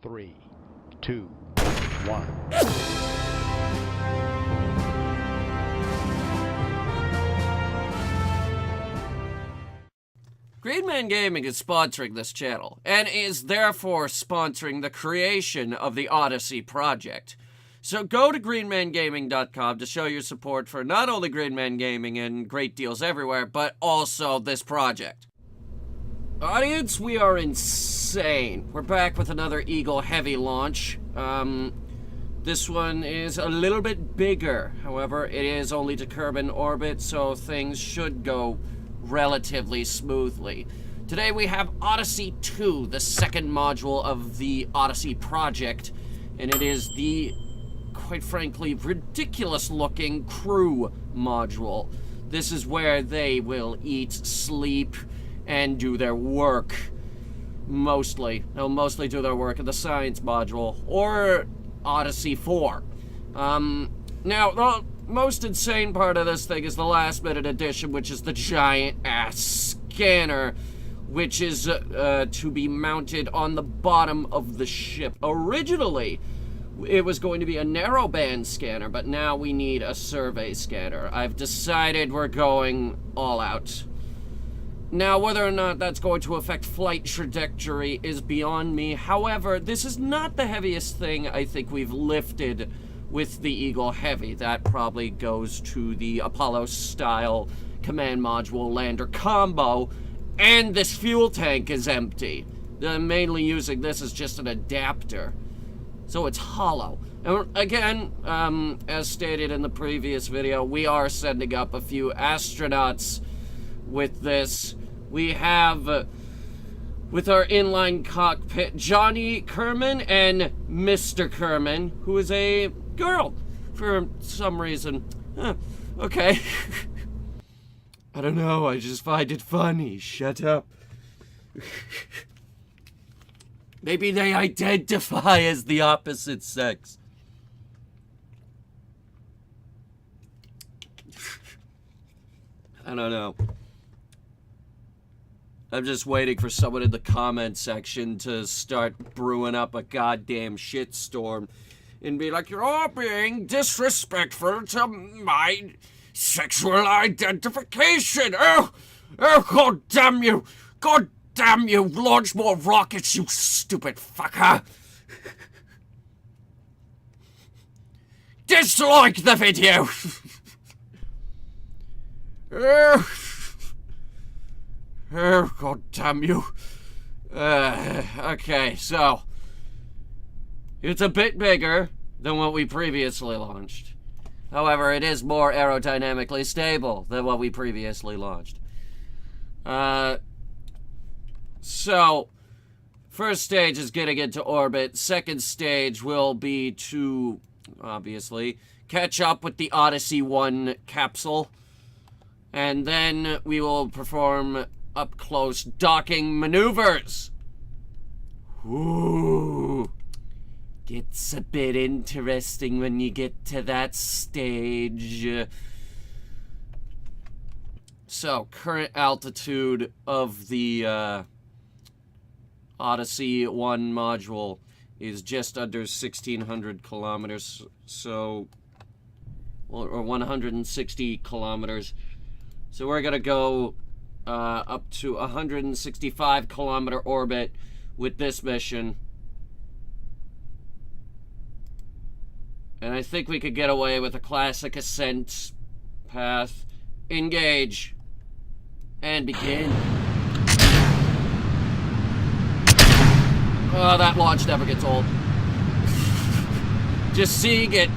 3, 2, 1. Greenman Gaming is sponsoring this channel, and is therefore sponsoring the creation of the Odyssey project. So go to greenmangaming.com to show your support for not only Greenman Gaming and great deals everywhere, but also this project. Audience, we are insane. We're back with another Eagle Heavy launch. This one is a little bit bigger. However, it is only to Kerbin orbit, so things should go relatively smoothly. Today we have Odyssey 2, the second module of the Odyssey project, and it is the, quite frankly, ridiculous-looking crew module. This is where they will eat, sleep, and do their work. Mostly. They'll mostly do their work in the science module, or Odyssey 4. Now, the most insane part of this thing is the last-minute addition, which is the giant-ass scanner, which is to be mounted on the bottom of the ship. Originally, it was going to be a narrowband scanner, but now we need a survey scanner. I've decided we're going all out. Now, whether or not that's going to affect flight trajectory is beyond me. However, this is not the heaviest thing I think we've lifted with the Eagle Heavy. That probably goes to the Apollo-style command module lander combo, and this fuel tank is empty. I'm mainly using this as just an adapter, so it's hollow. And again, as stated in the previous video, we are sending up a few astronauts with this. We have, with our inline cockpit, Johnny Kerman and Mr. Kerman, who is a girl for some reason. Okay. I don't know, I just find it funny. Shut up. Maybe they identify as the opposite sex. I don't know. I'm just waiting for someone in the comment section to start brewing up a goddamn shitstorm and be like, you're all being disrespectful to my sexual identification. Oh, God damn you. God damn you. Launch more rockets, you stupid fucker. Dislike the video. Oh, God damn you. Okay, so it's a bit bigger than what we previously launched. However, it is more aerodynamically stable than what we previously launched. So, first stage is getting into orbit. Second stage will be to, obviously, catch up with the Odyssey 1 capsule. And then we will perform up-close docking maneuvers. Ooh. Gets a bit interesting when you get to that stage. So, current altitude of the Odyssey 1 module is just under 1,600 kilometers, so, or 160 kilometers. So we're gonna go up to 165 kilometer orbit with this mission. And I think we could get away with a classic ascent path. Engage. And begin. Oh, that launch never gets old. Just seeing it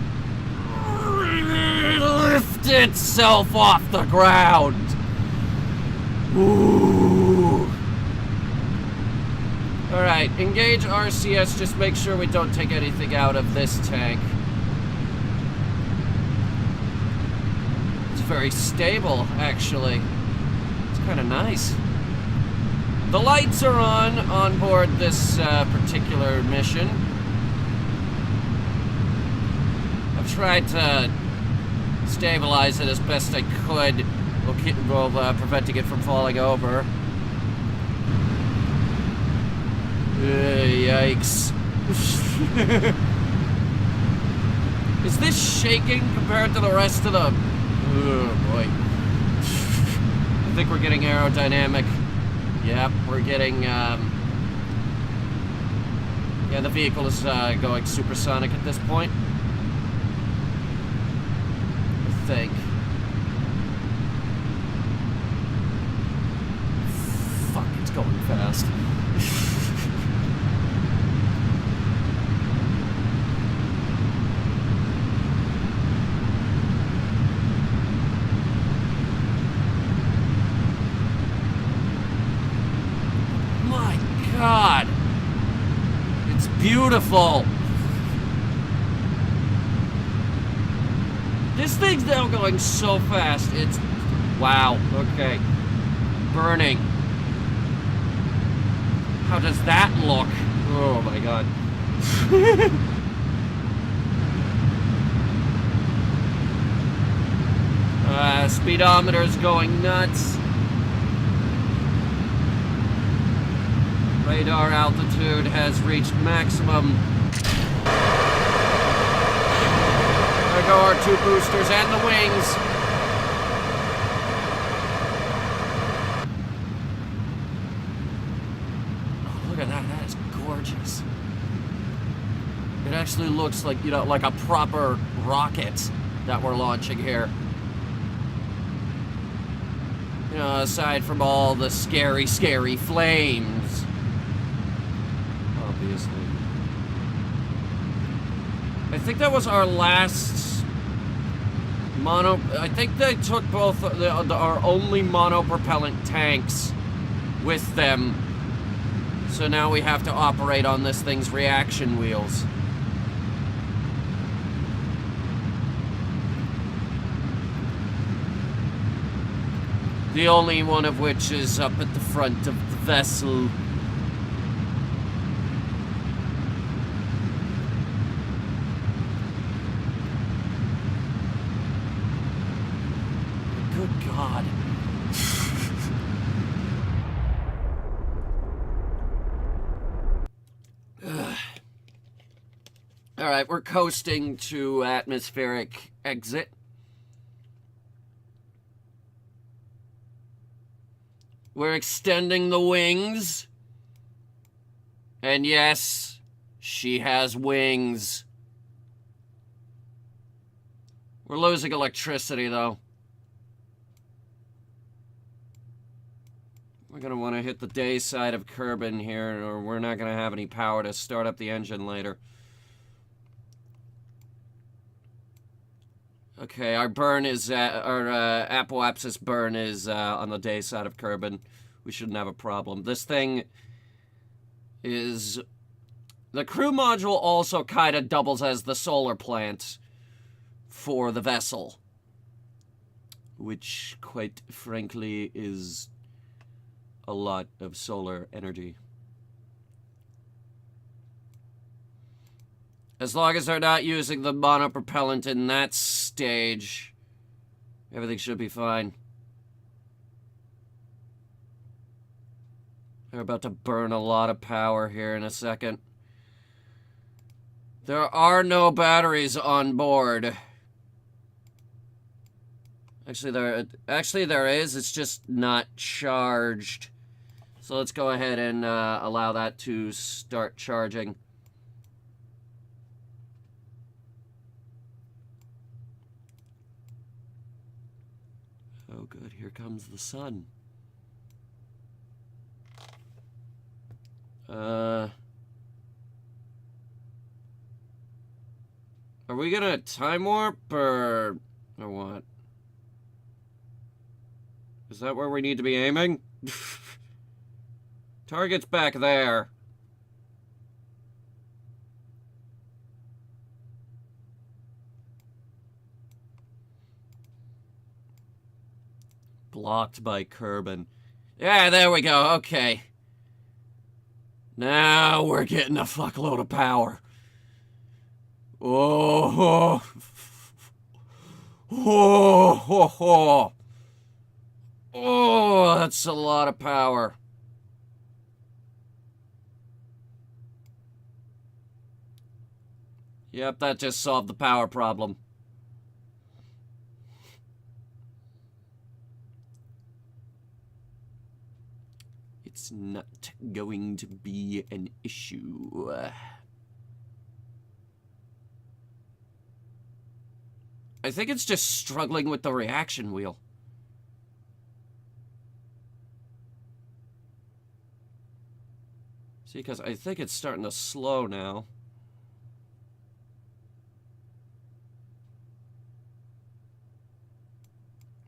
lift itself off the ground. Ooh. Alright, engage RCS, just make sure we don't take anything out of this tank. It's very stable, actually. It's kind of nice. The lights are on board this particular mission. I've tried to stabilize it as best I could while preventing it from falling over. Yikes. Is this shaking compared to the rest of the... Oh, boy. I think we're getting aerodynamic. Yep, we're getting, Yeah, the vehicle is, going supersonic at this point. I think. Fuck, it's going fast. God, it's beautiful. This thing's now going so fast. It's, wow, okay. Burning. How does that look? Oh my God. Speedometer's going nuts. Radar altitude has reached maximum. There go our 2 boosters and the wings. Oh, look at that. That is gorgeous. It actually looks like, you know, like a proper rocket that we're launching here. You know, aside from all the scary, scary flames. Obviously. I think that was our last mono... I think they took both our only monopropellant tanks with them. So now we have to operate on this thing's reaction wheels. The only one of which is up at the front of the vessel. Good God. All right, we're coasting to atmospheric exit. We're extending the wings. And yes, she has wings. We're losing electricity, though. We're going to want to hit the day side of Kerbin here, or we're not going to have any power to start up the engine later. Okay, our burn is, our apoapsis burn is on the day side of Kerbin. We shouldn't have a problem. This thing is... The crew module also kind of doubles as the solar plant for the vessel. Which, quite frankly, is a lot of solar energy. As long as they're not using the monopropellant in that stage, everything should be fine. They're about to burn a lot of power here in a second. There are no batteries on board. Actually there is, it's just not charged. So let's go ahead and allow that to start charging. Oh good, here comes the sun. Are we gonna time warp or what? Is that where we need to be aiming? Target's back there. Blocked by Kerbin. Yeah, there we go. Okay. Now we're getting a fuckload of power. Oh, oh, oh, oh. Oh, that's a lot of power. Yep, that just solved the power problem. It's not going to be an issue. I think it's just struggling with the reaction wheel. See, because I think it's starting to slow now.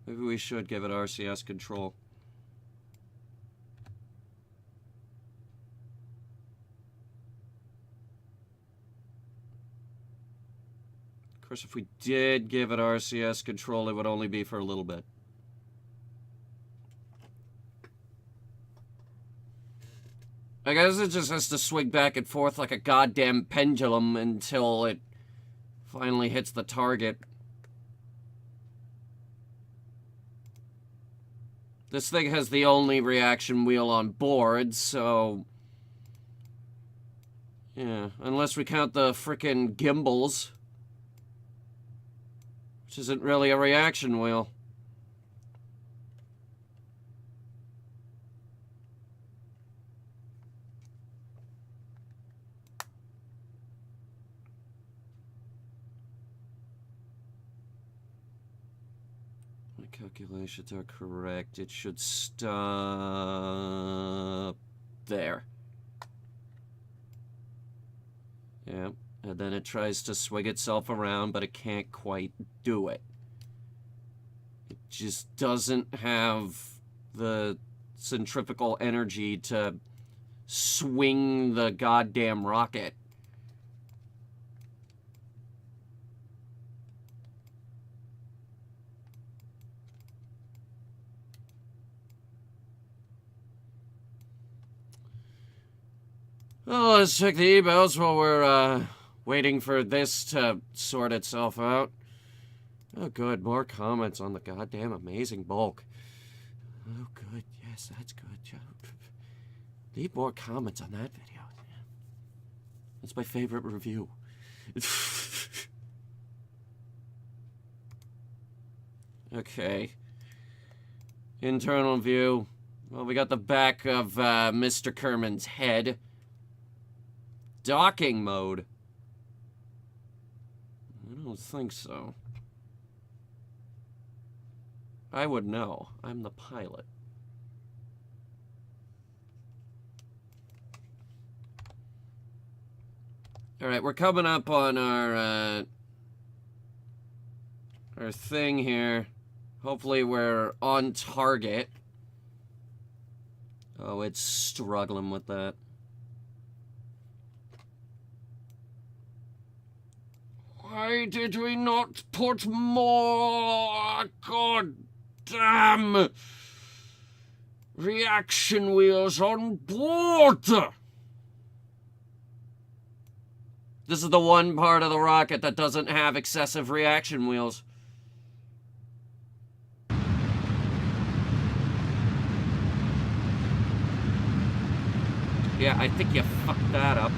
Maybe we should give it RCS control. Of course, if we did give it RCS control, it would only be for a little bit. I guess it just has to swing back and forth like a goddamn pendulum until it finally hits the target. This thing has the only reaction wheel on board, so... yeah, unless we count the frickin' gimbals. Which isn't really a reaction wheel. My calculations are correct. It should stop there. Yeah. And then it tries to swing itself around, but it can't quite do it. It just doesn't have the centrifugal energy to swing the goddamn rocket. Oh, let's check the emails while we're, waiting for this to sort itself out. Oh, good. More comments on the goddamn amazing bulk. Oh, good. Yes, that's good. Leave more comments on that video. That's my favorite review. Okay. Internal view. Well, we got the back of Mr. Kerman's head. Docking mode. I don't think so. I would know. I'm the pilot. Alright, we're coming up on our thing here. Hopefully we're on target. Oh, it's struggling with that. Why did we not put more goddamn reaction wheels on board? This is the one part of the rocket that doesn't have excessive reaction wheels. Yeah, I think you fucked that up.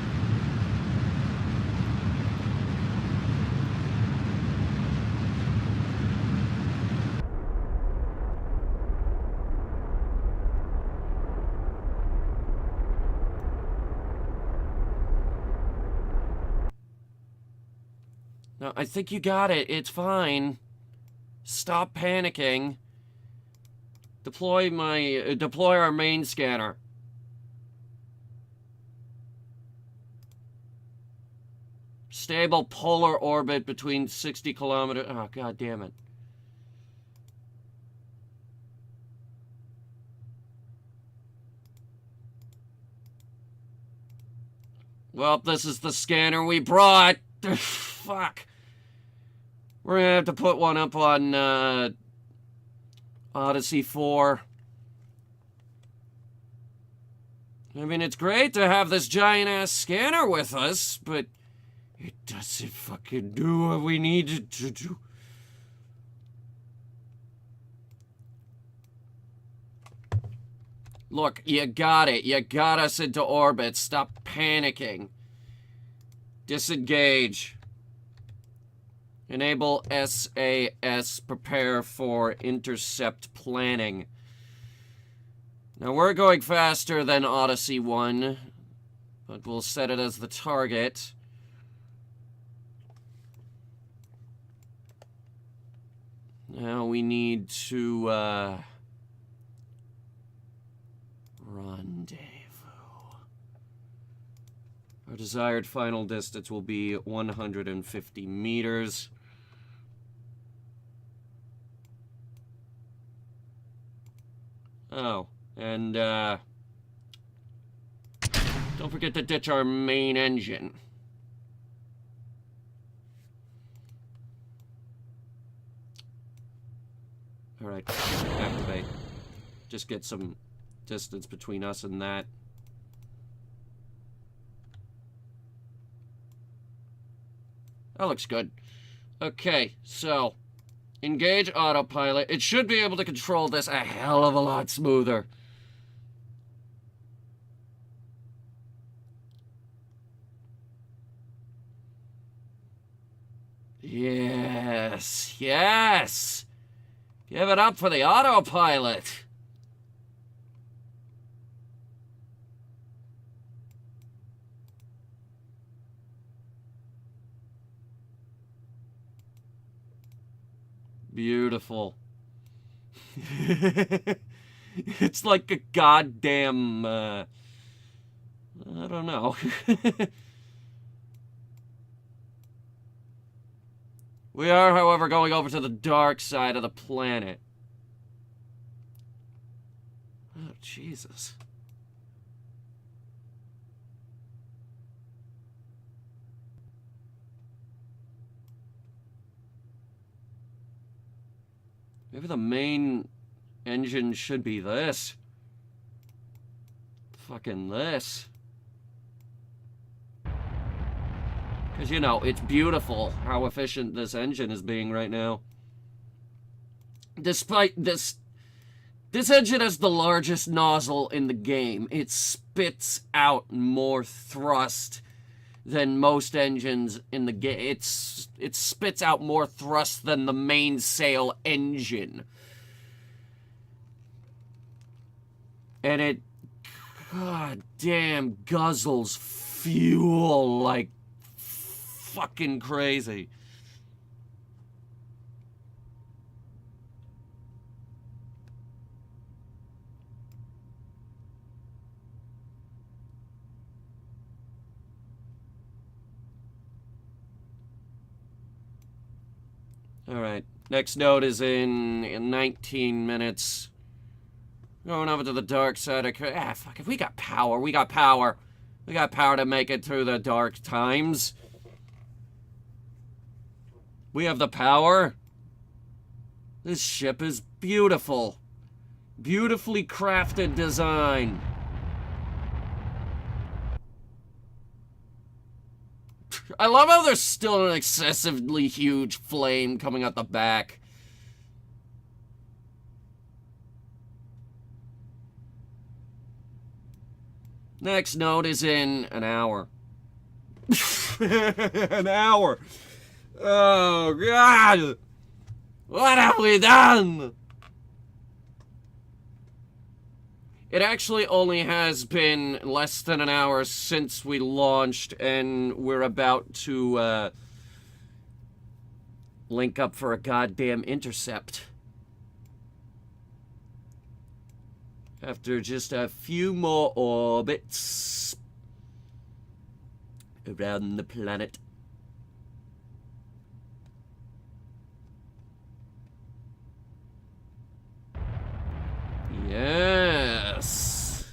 No, I think you got it. It's fine. Stop panicking. Deploy our main scanner. Stable polar orbit between 60 kilometers. Oh, god damn it. Well, this is the scanner we brought. Fuck. We're gonna have to put one up on Odyssey 4. I mean, it's great to have this giant-ass scanner with us, but it doesn't fucking do what we need it to do. Look, you got it. You got us into orbit. Stop panicking. Disengage. Enable SAS, prepare for intercept planning. Now we're going faster than Odyssey 1, but we'll set it as the target. Now we need to, rendezvous. Our desired final distance will be 150 meters. Oh, and, don't forget to ditch our main engine. Alright, activate. Just get some distance between us and that. That looks good. Okay, so engage autopilot. It should be able to control this a hell of a lot smoother. Yes, yes. Give it up for the autopilot. Beautiful. It's like a goddamn, I don't know. We are, however, going over to the dark side of the planet. Oh, Jesus. Maybe the main engine should be this. Fucking this. Because, you know, it's beautiful how efficient this engine is being right now. Despite this engine has the largest nozzle in the game. It spits out more thrust than most engines in the game. It spits out more thrust than the mainsail engine. And it, god damn, guzzles fuel like fucking crazy. Alright, next node is in 19 minutes. Going over to the dark side of... fuck it, we got power, we got power. We got power to make it through the dark times. We have the power. This ship is beautiful. Beautifully crafted design. I love how there's still an excessively huge flame coming out the back. Next node is in an hour. An hour. Oh, God. What have we done? It actually only has been less than an hour since we launched, and we're about to, link up for a goddamn intercept. After just a few more orbits around the planet. Yes.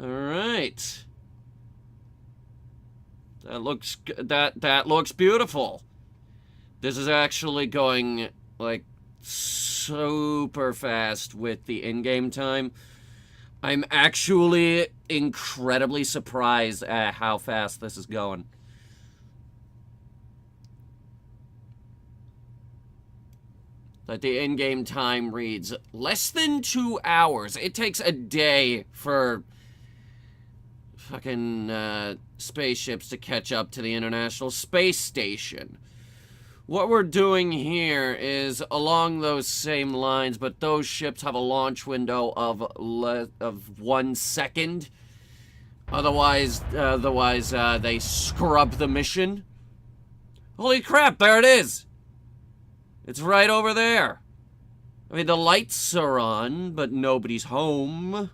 All right. That looks beautiful. This is actually going like super fast with the in-game time. I'm actually incredibly surprised at how fast this is going. that the in-game time reads less than 2 hours. It takes a day for fucking spaceships to catch up to the International Space Station. What we're doing here is along those same lines, but those ships have a launch window of 1 second. Otherwise, they scrub the mission. Holy crap, there it is! It's right over there. I mean, the lights are on, but nobody's home.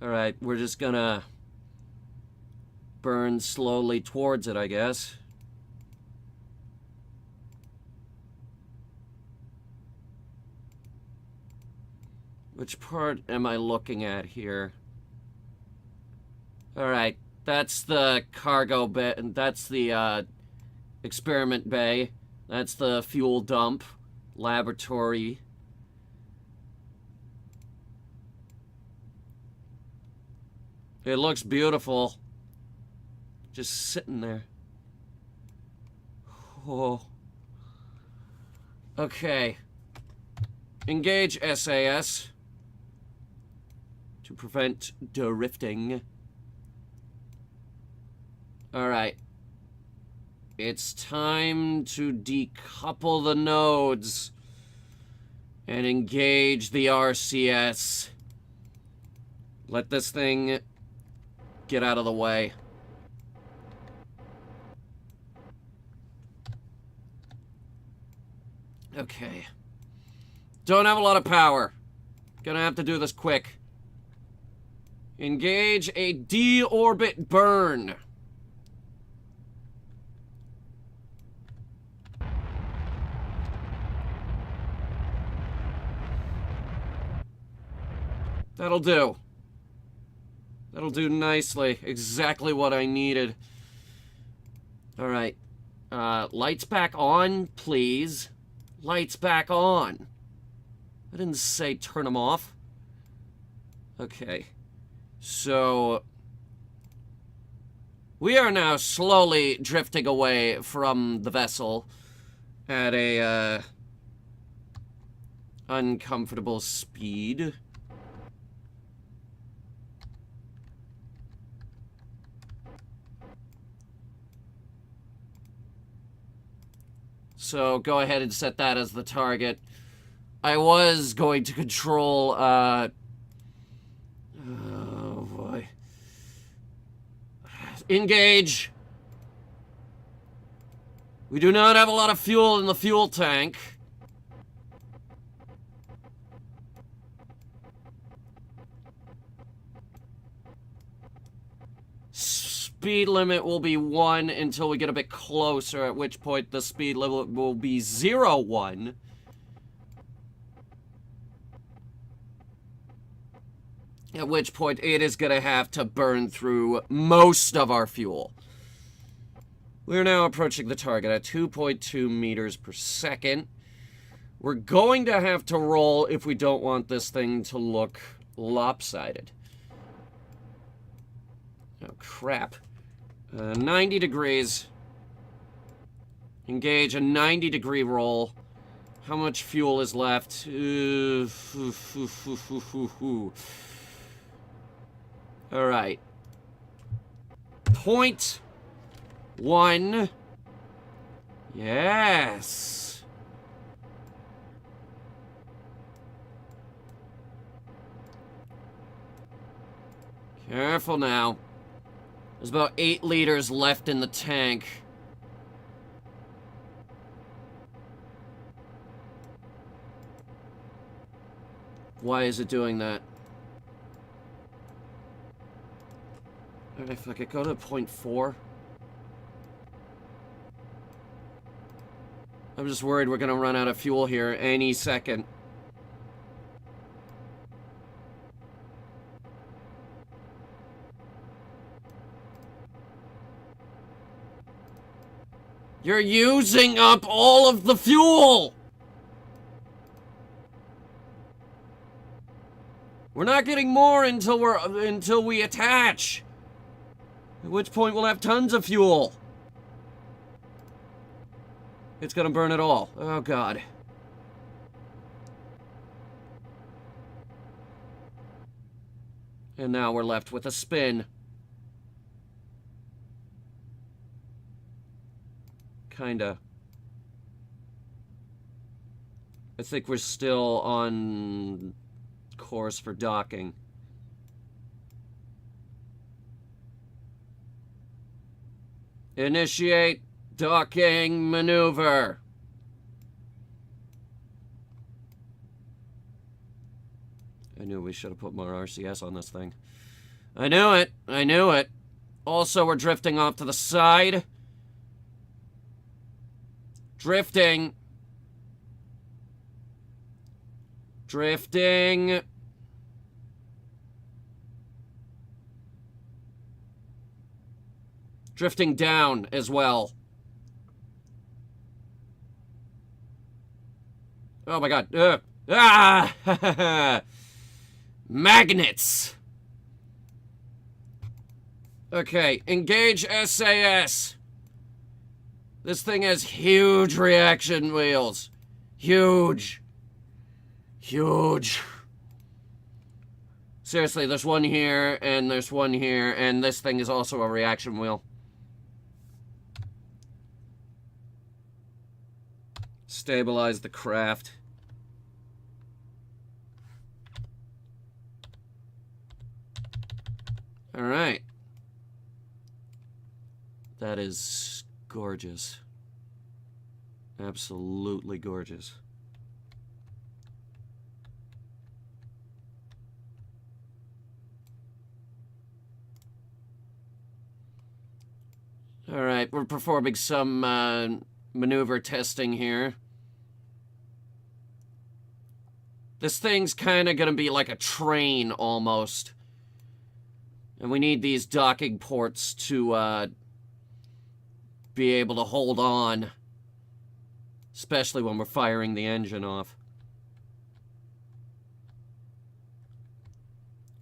Alright, we're just gonna burn slowly towards it, I guess. Which part am I looking at here? Alright, that's the cargo bay, that's the experiment bay. That's the fuel dump, laboratory. It looks beautiful. Just sitting there. Oh. Okay. Engage SAS to prevent drifting. Alright. It's time to decouple the nodes and engage the RCS. Let this thing get out of the way. Okay. Don't have a lot of power. Gonna have to do this quick. Engage a deorbit burn. That'll do. That'll do nicely. Exactly what I needed. Alright. Lights back on, please. Lights back on. I didn't say turn them off. Okay. So we are now slowly drifting away from the vessel at a uncomfortable speed. So go ahead and set that as the target. I was going to control, oh boy. Engage. We do not have a lot of fuel in the fuel tank. Speed limit will be 1 until we get a bit closer, at which point the speed limit will be 0-1. At which point it is going to have to burn through most of our fuel. We're now approaching the target at 2.2 meters per second. We're going to have to roll if we don't want this thing to look lopsided. Oh, crap. 90 degrees. Engage a 90-degree roll. How much fuel is left? Alright. 0.1. Yes. Careful now. There's about 8 liters left in the tank. Why is it doing that? Alright, if I could go to 0.4. I'm just worried we're gonna run out of fuel here any second. You're using up all of the fuel! We're not getting more until we attach. At which point we'll have tons of fuel. It's gonna burn it all. Oh god. And now we're left with a spin. Kinda. I think we're still on course for docking. Initiate docking maneuver. I knew we should have put more RCS on this thing. I knew it. I knew it. Also, we're drifting off to the side. Drifting. Drifting. Drifting down as well. Oh my god. Magnets. Okay, engage SAS. This thing has huge reaction wheels. Huge. Huge. Seriously, there's one here, and there's one here, and this thing is also a reaction wheel. Stabilize the craft. Alright. That is gorgeous. Absolutely gorgeous. Alright, we're performing some maneuver testing here. This thing's kind of gonna be like a train, almost. And we need these docking ports to be able to hold on. Especially when we're firing the engine off.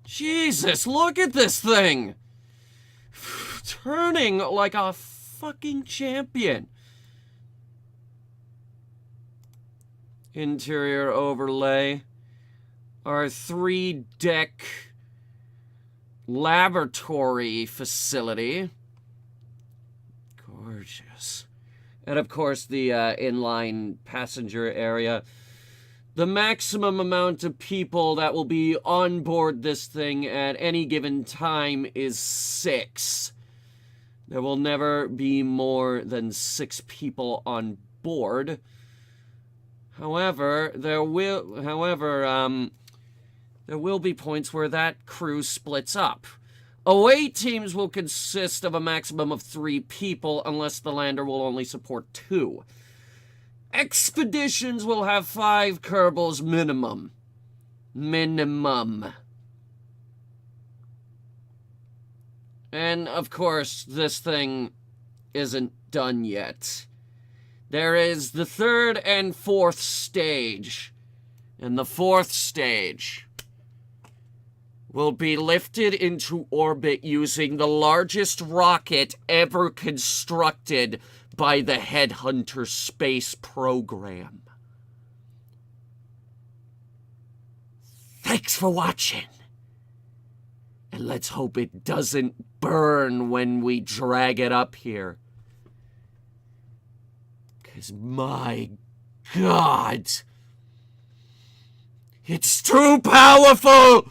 Jesus, look at this thing! Turning like a fucking champion. Interior overlay. Our 3-deck laboratory facility. Gorgeous. And of course the inline passenger area. The maximum amount of people that will be on board this thing at any given time is 6. There will never be more than 6 people on board. However, there will be points where that crew splits up. Away teams will consist of a maximum of 3 people unless the lander will only support 2. Expeditions will have 5 Kerbals minimum. And, of course, this thing isn't done yet. There is the 3rd and 4th stage. And the 4th stage will be lifted into orbit using the largest rocket ever constructed by the Headhunter space program. Thanks for watching. And let's hope it doesn't burn when we drag it up here. 'Cause my God, it's too powerful!